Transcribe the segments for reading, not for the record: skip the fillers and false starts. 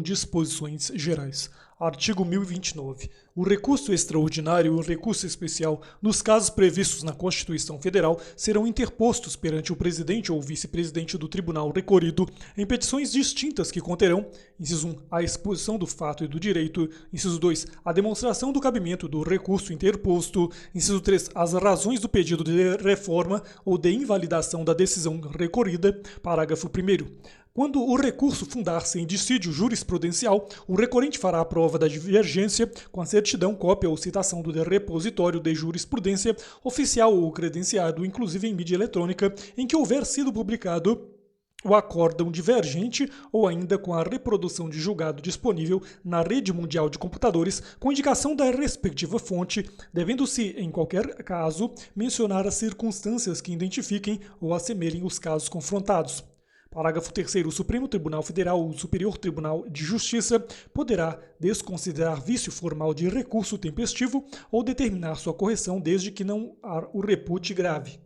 Disposições gerais. Artigo 1029. O recurso extraordinário e o recurso especial, nos casos previstos na Constituição Federal, serão interpostos perante o presidente ou vice-presidente do tribunal recorrido em petições distintas que conterão: inciso 1, a exposição do fato e do direito; inciso 2, a demonstração do cabimento do recurso interposto; inciso 3, as razões do pedido de reforma ou de invalidação da decisão recorrida. Parágrafo 1º. Quando o recurso fundar-se em dissídio jurisprudencial, o recorrente fará a prova da divergência com a certidão, cópia ou citação do repositório de jurisprudência oficial ou credenciado, inclusive em mídia eletrônica, em que houver sido publicado o acórdão divergente, ou ainda com a reprodução de julgado disponível na rede mundial de computadores, com indicação da respectiva fonte, devendo-se, em qualquer caso, mencionar as circunstâncias que identifiquem ou assemelhem os casos confrontados. Parágrafo 3º. O Supremo Tribunal Federal ou o Superior Tribunal de Justiça poderá desconsiderar vício formal de recurso tempestivo ou determinar sua correção desde que não o repute grave.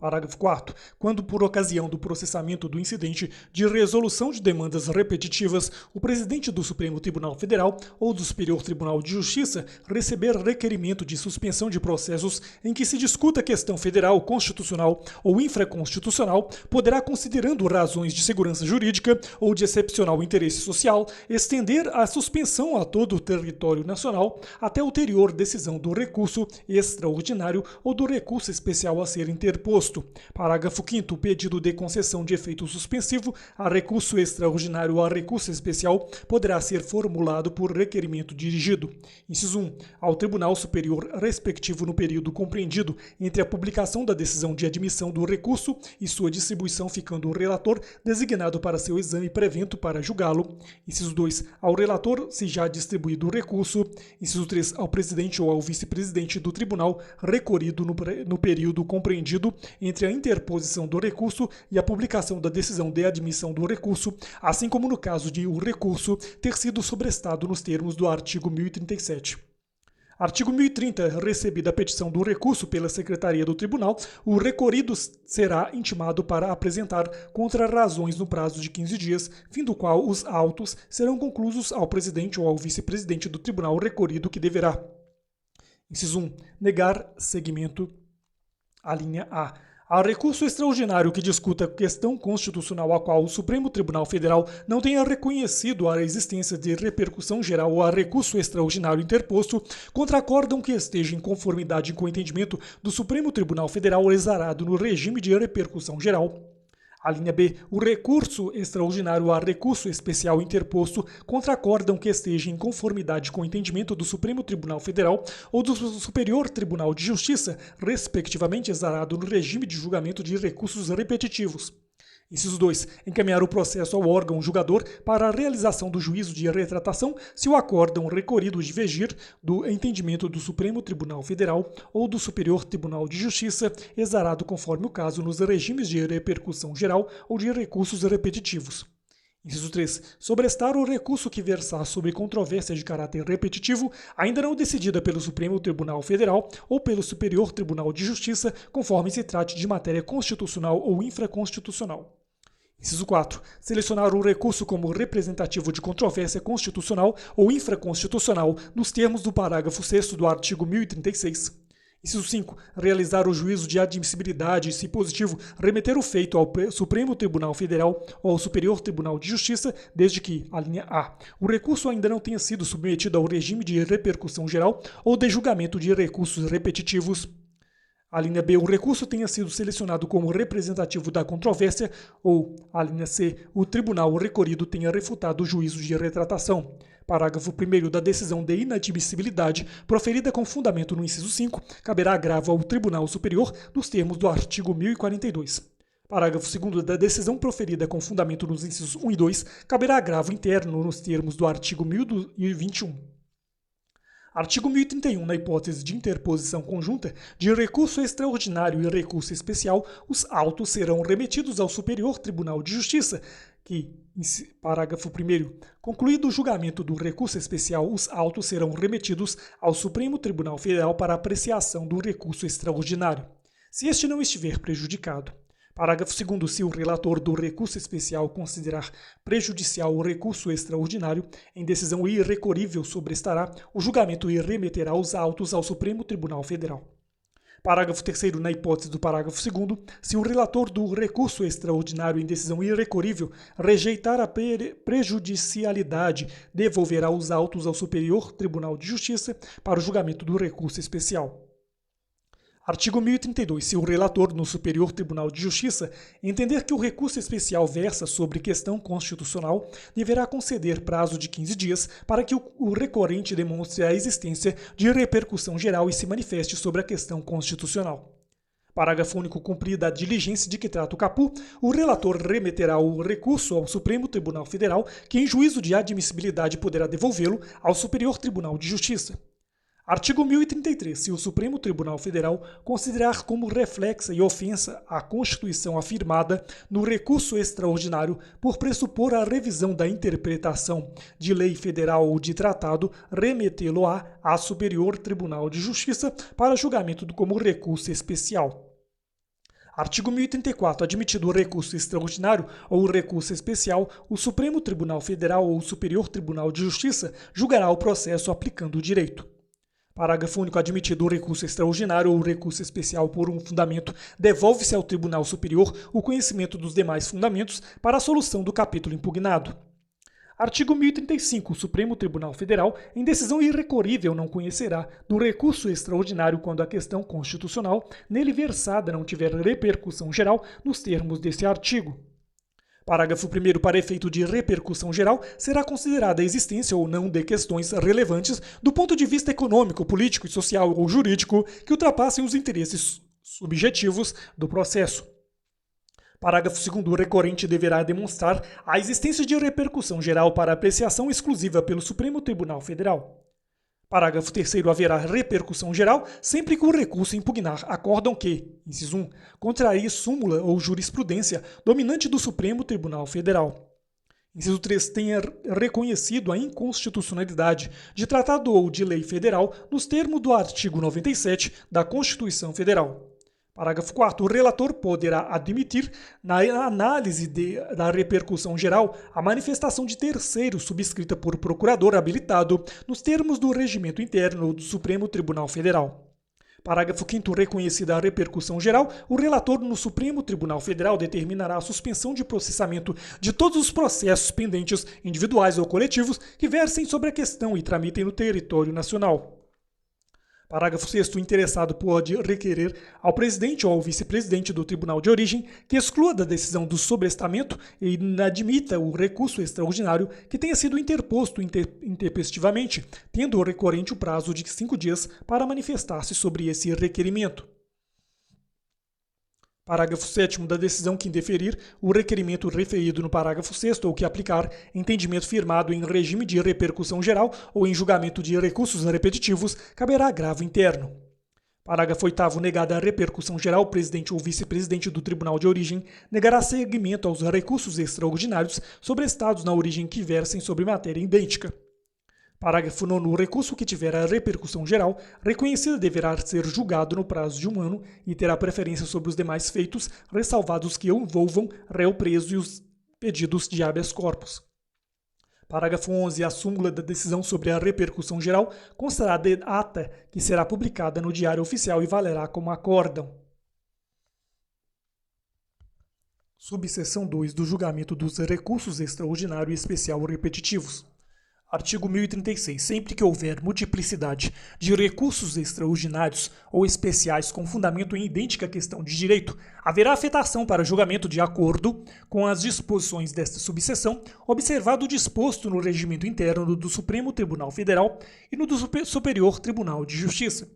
Parágrafo 4º. Quando, por ocasião do processamento do incidente de resolução de demandas repetitivas, o presidente do Supremo Tribunal Federal ou do Superior Tribunal de Justiça receber requerimento de suspensão de processos em que se discuta questão federal, constitucional ou infraconstitucional, poderá, considerando razões de segurança jurídica ou de excepcional interesse social, estender a suspensão a todo o território nacional até ulterior decisão do recurso extraordinário ou do recurso especial a ser interposto. Parágrafo 5º. O pedido de concessão de efeito suspensivo a recurso extraordinário ou a recurso especial poderá ser formulado por requerimento dirigido. Inciso 1. Ao Tribunal Superior respectivo no período compreendido entre a publicação da decisão de admissão do recurso e sua distribuição, ficando o relator designado para seu exame prevento para julgá-lo. Inciso 2. Ao relator, se já distribuído o recurso. Inciso 3. Ao presidente ou ao vice-presidente do tribunal recorrido no período compreendido entre a interposição do recurso e a publicação da decisão de admissão do recurso, assim como no caso de o recurso ter sido sobrestado nos termos do artigo 1037. Artigo 1030. Recebida a petição do recurso pela Secretaria do Tribunal, o recorrido será intimado para apresentar contrarrazões no prazo de 15 dias, fim do qual os autos serão conclusos ao presidente ou ao vice-presidente do tribunal recorrido, que deverá: inciso 1. Negar seguimento à linha A. Há recurso extraordinário que discuta questão constitucional a qual o Supremo Tribunal Federal não tenha reconhecido a existência de repercussão geral ou a recurso extraordinário interposto contra acórdão que esteja em conformidade com o entendimento do Supremo Tribunal Federal exarado no regime de repercussão geral. A linha B. O recurso extraordinário a recurso especial interposto contra acórdão que esteja em conformidade com o entendimento do Supremo Tribunal Federal ou do Superior Tribunal de Justiça, respectivamente exarado no regime de julgamento de recursos repetitivos. Inciso 2. Encaminhar o processo ao órgão julgador para a realização do juízo de retratação se o acórdão recorrido divergir do entendimento do Supremo Tribunal Federal ou do Superior Tribunal de Justiça, exarado conforme o caso nos regimes de repercussão geral ou de recursos repetitivos. Inciso 3. Sobrestar o recurso que versar sobre controvérsia de caráter repetitivo, ainda não decidida pelo Supremo Tribunal Federal ou pelo Superior Tribunal de Justiça, conforme se trate de matéria constitucional ou infraconstitucional. Inciso 4. Selecionar o recurso como representativo de controvérsia constitucional ou infraconstitucional nos termos do parágrafo 6º do artigo 1036. Inciso 5. Realizar o juízo de admissibilidade e, se positivo, remeter o feito ao Supremo Tribunal Federal ou ao Superior Tribunal de Justiça, desde que, a linha A, o recurso ainda não tenha sido submetido ao regime de repercussão geral ou de julgamento de recursos repetitivos. A linha B, o recurso tenha sido selecionado como representativo da controvérsia ou, a linha C, o tribunal recorrido tenha refutado o juízo de retratação. Parágrafo 1º da decisão de inadmissibilidade, proferida com fundamento no inciso 5, caberá agravo ao Tribunal Superior nos termos do artigo 1042. Parágrafo 2º da decisão proferida com fundamento nos incisos 1 e 2, caberá agravo interno nos termos do artigo 1021. Artigo 1031. Na hipótese de interposição conjunta de recurso extraordinário e recurso especial, os autos serão remetidos ao Superior Tribunal de Justiça, que, parágrafo 1º, concluído o julgamento do recurso especial, os autos serão remetidos ao Supremo Tribunal Federal para apreciação do recurso extraordinário, se este não estiver prejudicado. Parágrafo 2º. Se o relator do recurso especial considerar prejudicial o recurso extraordinário, em decisão irrecorrível sobrestará o julgamento e remeterá os autos ao Supremo Tribunal Federal. Parágrafo 3º. Na hipótese do parágrafo 2º, se o relator do recurso extraordinário em decisão irrecorrível rejeitar a prejudicialidade, devolverá os autos ao Superior Tribunal de Justiça para o julgamento do recurso especial. Artigo 1032. Se o relator no Superior Tribunal de Justiça entender que o recurso especial versa sobre questão constitucional, deverá conceder prazo de 15 dias para que o recorrente demonstre a existência de repercussão geral e se manifeste sobre a questão constitucional. Parágrafo único. Cumprida a diligência de que trata o caput, o relator remeterá o recurso ao Supremo Tribunal Federal, que em juízo de admissibilidade poderá devolvê-lo ao Superior Tribunal de Justiça. Artigo 1033. Se o Supremo Tribunal Federal considerar como reflexa e ofensa à Constituição afirmada no recurso extraordinário por pressupor a revisão da interpretação de lei federal ou de tratado, remetê-lo-á a Superior Tribunal de Justiça para julgamento como recurso especial. Artigo 1034. Admitido o recurso extraordinário ou o recurso especial, o Supremo Tribunal Federal ou o Superior Tribunal de Justiça julgará o processo aplicando o direito. Parágrafo único. Admitido o recurso extraordinário ou o recurso especial por um fundamento, devolve-se ao Tribunal Superior o conhecimento dos demais fundamentos para a solução do capítulo impugnado. Artigo 1035. O Supremo Tribunal Federal, em decisão irrecorrível, não conhecerá do recurso extraordinário quando a questão constitucional nele versada não tiver repercussão geral nos termos deste artigo. Parágrafo 1º. Para efeito de repercussão geral, será considerada a existência ou não de questões relevantes do ponto de vista econômico, político, social ou jurídico que ultrapassem os interesses subjetivos do processo. Parágrafo 2º. O recorrente deverá demonstrar a existência de repercussão geral para apreciação exclusiva pelo Supremo Tribunal Federal. Parágrafo 3º. Haverá repercussão geral sempre que o recurso impugnar acórdão que, inciso 1, contrarie súmula ou jurisprudência dominante do Supremo Tribunal Federal. Inciso 3. Tenha reconhecido a inconstitucionalidade de tratado ou de lei federal nos termos do artigo 97 da Constituição Federal. Parágrafo 4º. O relator poderá admitir, na análise da repercussão geral, a manifestação de terceiro subscrita por procurador habilitado nos termos do regimento interno do Supremo Tribunal Federal. Parágrafo 5º. Reconhecida a repercussão geral, o relator no Supremo Tribunal Federal determinará a suspensão de processamento de todos os processos pendentes, individuais ou coletivos, que versem sobre a questão e tramitem no território nacional. Parágrafo 6º. O interessado pode requerer ao presidente ou ao vice-presidente do tribunal de origem que exclua da decisão do sobrestamento e inadmita o recurso extraordinário que tenha sido interposto intempestivamente, tendo o recorrente o prazo de 5 dias para manifestar-se sobre esse requerimento. Parágrafo 7º. Da decisão que indeferir o requerimento referido no parágrafo 6º ou que aplicar entendimento firmado em regime de repercussão geral ou em julgamento de recursos repetitivos, caberá agravo interno. Parágrafo 8º. Negada a repercussão geral, o presidente ou vice-presidente do tribunal de origem negará seguimento aos recursos extraordinários sobrestados na origem que versem sobre matéria idêntica. Parágrafo 9º. O recurso que tiver a repercussão geral reconhecida deverá ser julgado no prazo de 1 ano e terá preferência sobre os demais feitos, ressalvados que envolvam réu preso e os pedidos de habeas corpus. Parágrafo 11º. A súmula da decisão sobre a repercussão geral constará de ata que será publicada no Diário Oficial e valerá como acórdão. Subseção 2 do julgamento dos recursos extraordinário e especial repetitivos. Artigo 1036. Sempre que houver multiplicidade de recursos extraordinários ou especiais com fundamento em idêntica questão de direito, haverá afetação para julgamento de acordo com as disposições desta subseção, observado o disposto no regimento interno do Supremo Tribunal Federal e no do Superior Tribunal de Justiça.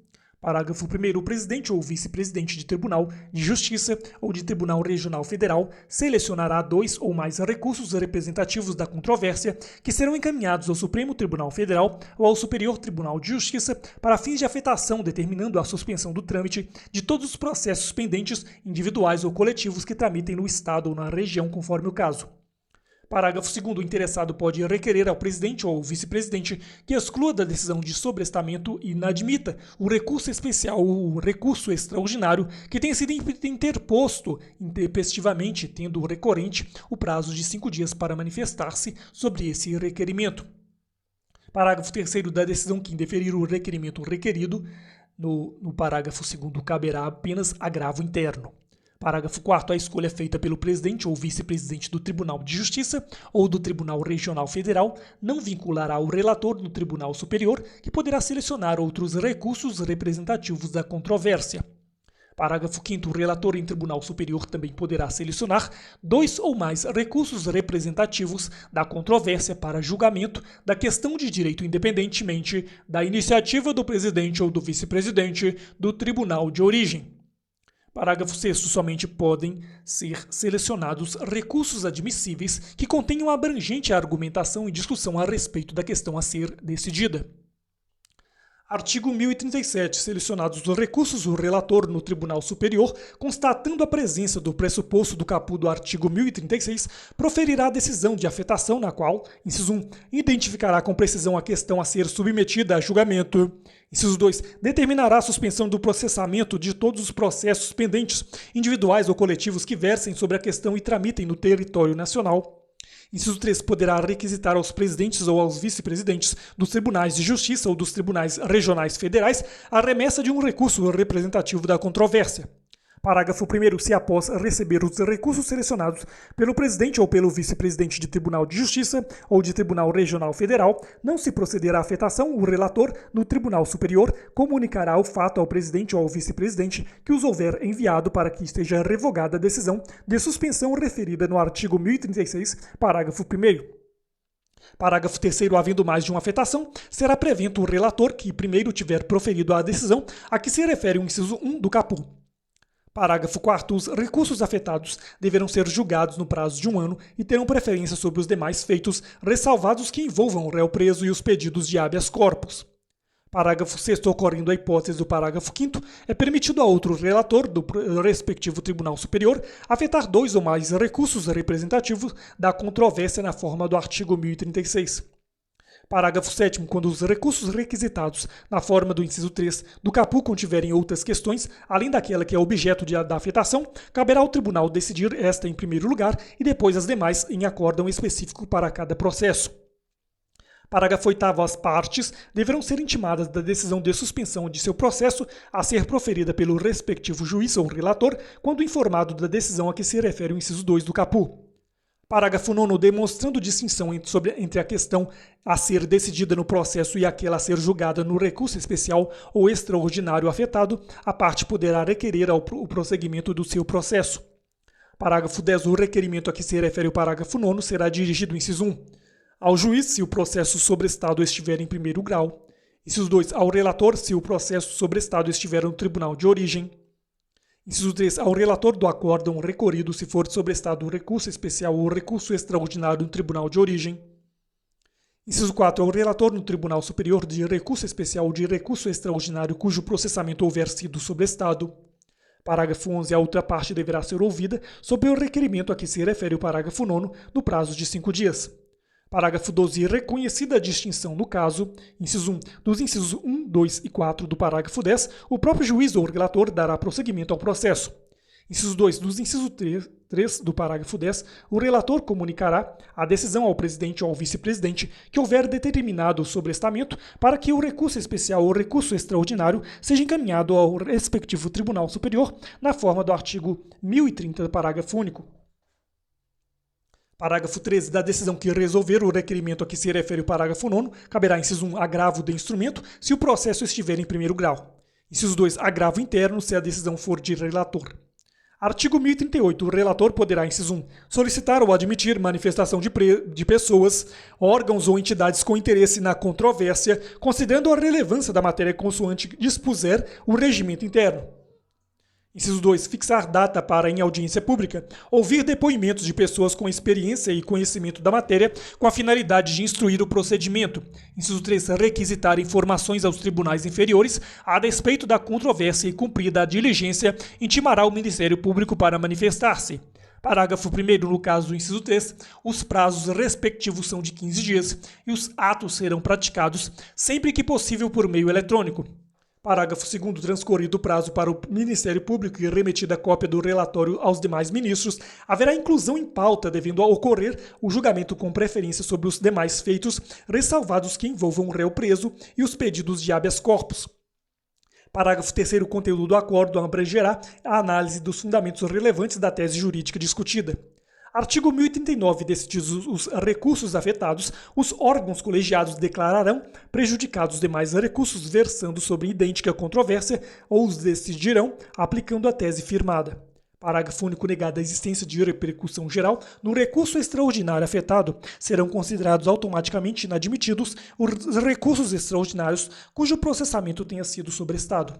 Parágrafo 1º. O presidente ou vice-presidente de Tribunal de Justiça ou de Tribunal Regional Federal selecionará 2 ou mais recursos representativos da controvérsia que serão encaminhados ao Supremo Tribunal Federal ou ao Superior Tribunal de Justiça para fins de afetação, determinando a suspensão do trâmite de todos os processos pendentes, individuais ou coletivos que tramitem no Estado ou na região, conforme o caso. Parágrafo 2º. O interessado pode requerer ao presidente ou vice-presidente que exclua da decisão de sobrestamento e inadmita o recurso especial ou o recurso extraordinário que tenha sido interposto intempestivamente, tendo o recorrente o prazo de 5 dias para manifestar-se sobre esse requerimento. Parágrafo 3º. Da decisão que indeferir o requerimento requerido, no parágrafo 2º, caberá apenas agravo interno. Parágrafo 4º. A escolha feita pelo presidente ou vice-presidente do Tribunal de Justiça ou do Tribunal Regional Federal não vinculará o relator do Tribunal Superior, que poderá selecionar outros recursos representativos da controvérsia. Parágrafo 5º. O relator em Tribunal Superior também poderá selecionar 2 ou mais recursos representativos da controvérsia para julgamento da questão de direito independentemente da iniciativa do presidente ou do vice-presidente do tribunal de origem. Parágrafo 6º. Somente podem ser selecionados recursos admissíveis que contenham abrangente argumentação e discussão a respeito da questão a ser decidida. Artigo 1037. Selecionados os recursos, o relator no Tribunal Superior, constatando a presença do pressuposto do caput do artigo 1036, proferirá a decisão de afetação na qual, inciso 1, identificará com precisão a questão a ser submetida a julgamento. Inciso 2, determinará a suspensão do processamento de todos os processos pendentes, individuais ou coletivos que versem sobre a questão e tramitem no território nacional. Inciso 3, poderá requisitar aos presidentes ou aos vice-presidentes dos tribunais de justiça ou dos tribunais regionais federais a remessa de um recurso representativo da controvérsia. Parágrafo 1º. Se após receber os recursos selecionados pelo presidente ou pelo vice-presidente de Tribunal de Justiça ou de Tribunal Regional Federal não se proceder à afetação, o relator, no Tribunal Superior, comunicará o fato ao presidente ou ao vice-presidente que os houver enviado para que esteja revogada a decisão de suspensão referida no artigo 1036, parágrafo 1º. Parágrafo 3º. Havendo mais de uma afetação, será prevento o relator que primeiro tiver proferido a decisão a que se refere o inciso 1 do caput. Parágrafo 4º. Os recursos afetados deverão ser julgados no prazo de 1 ano e terão preferência sobre os demais feitos, ressalvados que envolvam o réu preso e os pedidos de habeas corpus. Parágrafo 6º. Ocorrendo a hipótese do parágrafo 5º, é permitido a outro relator do respectivo Tribunal Superior afetar 2 ou mais recursos representativos da controvérsia na forma do artigo 1036. Parágrafo 7º. Quando os recursos requisitados na forma do inciso 3 do caput contiverem outras questões, além daquela que é objeto da afetação, caberá ao tribunal decidir esta em primeiro lugar e depois as demais em acórdão específico para cada processo. Parágrafo 8º. As partes deverão ser intimadas da decisão de suspensão de seu processo a ser proferida pelo respectivo juiz ou relator quando informado da decisão a que se refere o inciso 2 do caput. Parágrafo 9º. Demonstrando distinção entre a questão a ser decidida no processo e aquela a ser julgada no recurso especial ou extraordinário afetado, a parte poderá requerer o prosseguimento do seu processo. Parágrafo 10º. O requerimento a que se refere o parágrafo 9º será dirigido, inciso 1, ao juiz, se o processo sobrestado estiver em primeiro grau. Inciso 2, ao relator, se o processo sobrestado estiver no tribunal de origem. Inciso 3, ao relator do acórdão recorrido, se for sobrestado o recurso especial ou recurso extraordinário no tribunal de origem. Inciso 4, ao relator no Tribunal Superior de recurso especial ou de recurso extraordinário cujo processamento houver sido sobrestado. Parágrafo 11, a outra parte deverá ser ouvida sobre o requerimento a que se refere o parágrafo 9º no prazo de 5 dias. Parágrafo 12. Reconhecida a distinção no caso, inciso 1, dos incisos 1, 2 e 4 do parágrafo 10, o próprio juiz ou relator dará prosseguimento ao processo. Inciso 2. Dos incisos 3 do parágrafo 10, o relator comunicará a decisão ao presidente ou ao vice-presidente que houver determinado o sobrestamento para que o recurso especial ou recurso extraordinário seja encaminhado ao respectivo Tribunal Superior na forma do artigo 1030 do parágrafo único. Parágrafo 13. Da decisão que resolver o requerimento a que se refere o parágrafo 9º, caberá, inciso 1, agravo de instrumento, se o processo estiver em primeiro grau. Inciso 2, agravo interno, se a decisão for de relator. Artigo 1038. O relator poderá, inciso 1, solicitar ou admitir manifestação de pessoas, órgãos ou entidades com interesse na controvérsia, considerando a relevância da matéria consoante dispuser o regimento interno. Inciso 2. Fixar data para, em audiência pública, ouvir depoimentos de pessoas com experiência e conhecimento da matéria com a finalidade de instruir o procedimento. Inciso 3. Requisitar informações aos tribunais inferiores a despeito da controvérsia e cumprida a diligência, intimará o Ministério Público para manifestar-se. Parágrafo 1º, no caso do inciso 3, os prazos respectivos são de 15 dias e os atos serão praticados sempre que possível por meio eletrônico. Parágrafo 2º, transcorrido o prazo para o Ministério Público e remetida a cópia do relatório aos demais ministros, haverá inclusão em pauta devendo ocorrer o julgamento com preferência sobre os demais feitos, ressalvados que envolvam o réu preso e os pedidos de habeas corpus. Parágrafo 3º, o conteúdo do acordo abrangerá a análise dos fundamentos relevantes da tese jurídica discutida. Artigo 1089. Decididos os recursos afetados, os órgãos colegiados declararão prejudicados os demais recursos versando sobre idêntica controvérsia ou os decidirão aplicando a tese firmada. Parágrafo único. Negada a existência de repercussão geral no recurso extraordinário afetado, serão considerados automaticamente inadmitidos os recursos extraordinários cujo processamento tenha sido sobrestado.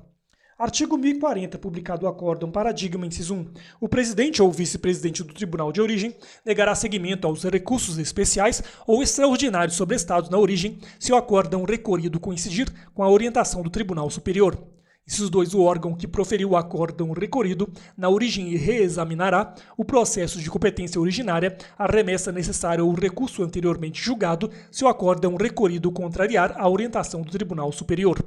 Artigo 1040, publicado o Acórdão Paradigma, inciso 1. O presidente ou vice-presidente do tribunal de origem negará seguimento aos recursos especiais ou extraordinários sobrestados na origem, se o acórdão recorrido coincidir com a orientação do Tribunal Superior. Inciso 2. O órgão que proferiu o acórdão recorrido na origem reexaminará o processo de competência originária, a remessa necessária ou o recurso anteriormente julgado, se o acórdão recorrido contrariar a orientação do Tribunal Superior.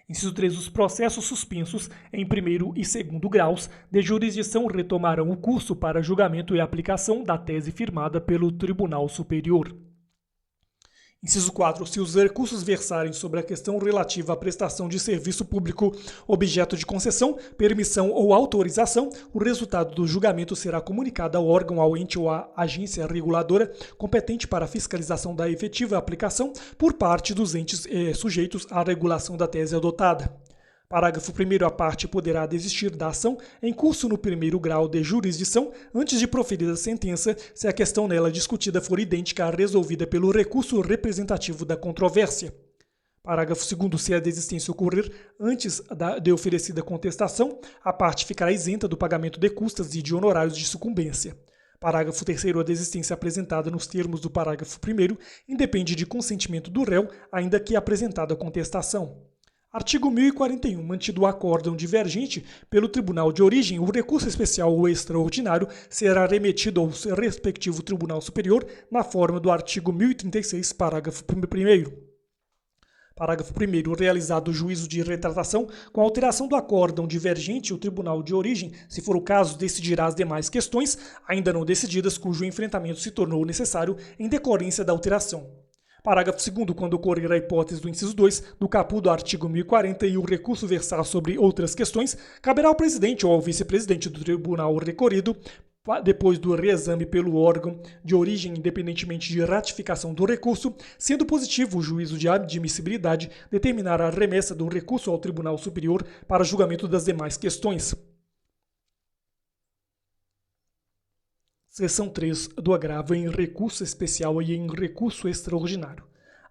Inciso 3. Os processos suspensos em primeiro e segundo graus de jurisdição retomarão o curso para julgamento e aplicação da tese firmada pelo Tribunal Superior. Inciso 4. Se os recursos versarem sobre a questão relativa à prestação de serviço público, objeto de concessão, permissão ou autorização, o resultado do julgamento será comunicado ao órgão, ao ente ou à agência reguladora competente para a fiscalização da efetiva aplicação por parte dos entes sujeitos à regulação da tese adotada. Parágrafo 1º. A parte poderá desistir da ação em curso no primeiro grau de jurisdição antes de proferir a sentença, se a questão nela discutida for idêntica à resolvida pelo recurso representativo da controvérsia. Parágrafo 2º. Se a desistência ocorrer antes de oferecida contestação, a parte ficará isenta do pagamento de custas e de honorários de sucumbência. Parágrafo 3º. A desistência apresentada nos termos do parágrafo 1º independe de consentimento do réu, ainda que apresentada a contestação. Artigo 1041. Mantido o acórdão divergente pelo Tribunal de Origem, o recurso especial ou extraordinário será remetido ao respectivo Tribunal Superior na forma do artigo 1036, parágrafo 1º. Parágrafo 1º. Realizado o juízo de retratação, com alteração do acórdão divergente, o Tribunal de Origem, se for o caso, decidirá as demais questões, ainda não decididas, cujo enfrentamento se tornou necessário em decorrência da alteração. Parágrafo 2º. Quando ocorrer a hipótese do inciso 2 do caput do artigo 1040 e o recurso versar sobre outras questões, caberá ao presidente ou ao vice-presidente do tribunal recorrido, depois do reexame pelo órgão de origem, independentemente de ratificação do recurso, sendo positivo o juízo de admissibilidade, determinar a remessa do recurso ao Tribunal Superior para julgamento das demais questões. Seção 3 do agravo em recurso especial e em recurso extraordinário.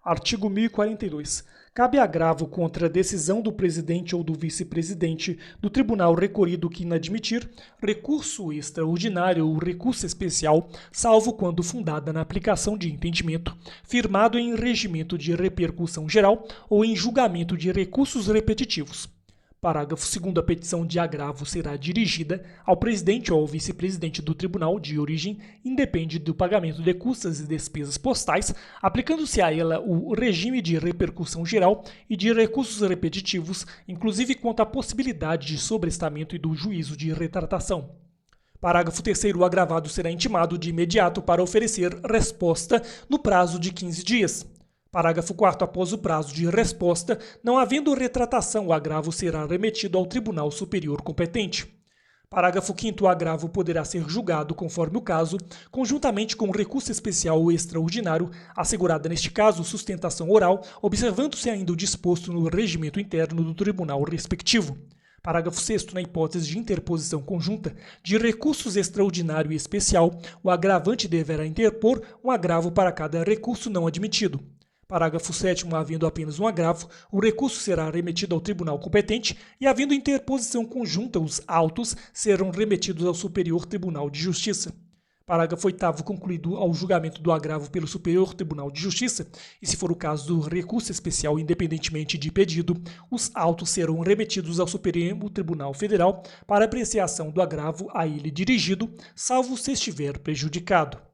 Artigo 1042. Cabe agravo contra a decisão do presidente ou do vice-presidente do tribunal recorrido que inadmitir recurso extraordinário ou recurso especial, salvo quando fundada na aplicação de entendimento, firmado em regimento de repercussão geral ou em julgamento de recursos repetitivos. Parágrafo 2º. A petição de agravo será dirigida ao presidente ou ao vice-presidente do tribunal de origem, independe do pagamento de custas e despesas postais, aplicando-se a ela o regime de repercussão geral e de recursos repetitivos, inclusive quanto à possibilidade de sobrestamento e do juízo de retratação. Parágrafo 3º. O agravado será intimado de imediato para oferecer resposta no prazo de 15 dias. Parágrafo 4º. Após o prazo de resposta, não havendo retratação, o agravo será remetido ao Tribunal Superior competente. Parágrafo 5º. O agravo poderá ser julgado, conforme o caso, conjuntamente com recurso especial ou extraordinário, assegurada neste caso sustentação oral, observando-se ainda o disposto no regimento interno do tribunal respectivo. Parágrafo 6º. Na hipótese de interposição conjunta de recursos extraordinário e especial, o agravante deverá interpor um agravo para cada recurso não admitido. Parágrafo 7º. Havendo apenas um agravo, o recurso será remetido ao tribunal competente e, havendo interposição conjunta, os autos serão remetidos ao Superior Tribunal de Justiça. Parágrafo 8º. Concluído ao julgamento do agravo pelo Superior Tribunal de Justiça, e se for o caso do recurso especial independentemente de pedido, os autos serão remetidos ao Supremo Tribunal Federal para apreciação do agravo a ele dirigido, salvo se estiver prejudicado.